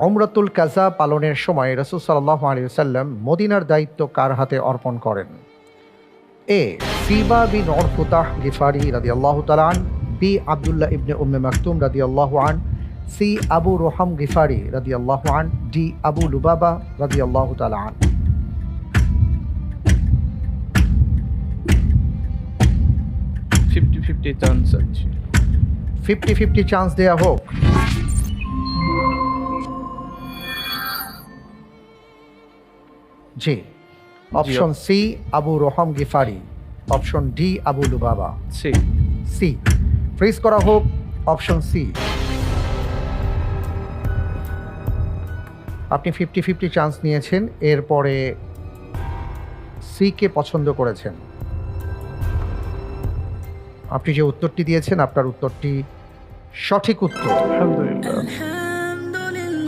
উমরাতুল কাজা পালনের সময় রাসূল সাল্লাল্লাহু আলাইহি ওয়াসাল্লাম মদিনার দায়িত্ব কার হাতে অর্পণ করেন? এ সিবা বিন উরফুতাহ গিফারি রাদিয়াল্লাহু তাআলা আন, বি আব্দুল্লাহ ইবনে উম্মে মাকতুম রাদিয়াল্লাহু আন, সি আবু রোহাম গিফারি রাদিয়াল্লাহু আন, ডি আবু লুবাবা রাদিয়াল্লাহু তাআলা আন। 50-50 চান্স আছে। 50-50 চান্স দেয়া হোক। জি, option C Abu Roham Gifari, option D Abu Lubaba. C. C freeze করা হোক অপশন সি। আপনি 50-50 চান্স নিয়েছেন, এরপরে সি কে পছন্দ করেছেন। আপনি যে উত্তরটি দিয়েছেন আপনার উত্তরটি সঠিক উত্তর। আলহামদুলিল্লাহ।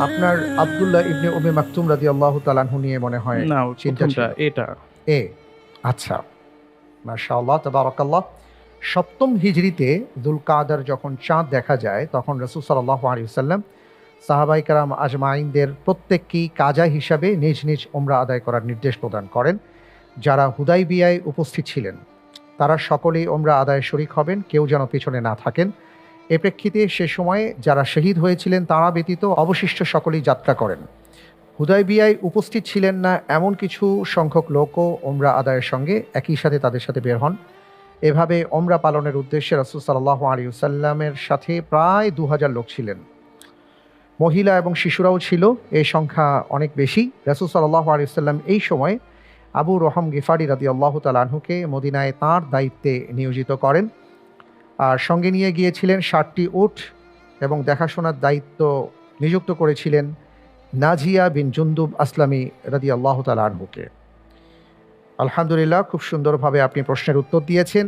আপনার আব্দুল্লাহ ইবনে উম্মে মাকতুম রাদিয়াল্লাহু তাআলা আনহু নিয়ে মনে হয় না, চিন্তা ছিল। এটা এ আচ্ছা, মাশাআল্লাহ তাবারাকাল্লাহ। সপ্তম হিজরিতে যুলকাদার যখন চাঁদ দেখা যায় তখন রাসূল সাল্লাল্লাহু আলাইহি ওয়াসাল্লাম সাহাবায়ে কেরাম আজমাইনদের প্রত্যেককেই কাজা হিসাবে নিজ নিজ উমরা আদায় করার নির্দেশ প্রদান করেন। যারা হুদাইবিয়ায় উপস্থিত ছিলেন তারা সকলেই উমরা আদায়ে শরীক হবেন, কেউ যেন পিছনে না থাকেন। এ প্রেক্ষিতে সে সময়ে যারা শহীদ হয়েছিলেন তারা ব্যতীত অবশিষ্ট সকলেই যাত্রা করেন। হুদাইবিয়ায় উপস্থিত ছিলেন না এমন কিছু সংখ্যক লোকও উমরা আদায়ের সঙ্গে একই সাথে তাদের সাথে বের হন। এভাবে উমরা পালনের উদ্দেশ্যে রাসূল সাল্লাল্লাহু আলাইহি ওয়াসাল্লামের সাথে প্রায় 2000 লোক ছিলেন। মহিলা এবং শিশুরাও ছিল, এই সংখ্যা অনেক বেশি। রাসূল সাল্লাল্লাহু আলাইহি ওয়াসাল্লাম এই সময় আবু রোহাম গিফারি রাদিয়াল্লাহু তাআলা আনহুকে মদিনায় তাঁর দায়িত্বে নিয়োজিত করেন। আর সঙ্গে নিয়ে গিয়েছিলেন 60টি উট এবং দেখাশোনার দায়িত্ব নিযুক্ত করেছিলেন নাজিয়া বিন জুনদুব আসলামী রাদিয়াল্লাহু তাআলা আনহুকে। আলহামদুলিল্লাহ, খুব সুন্দরভাবে আপনি প্রশ্নের উত্তর দিয়েছেন।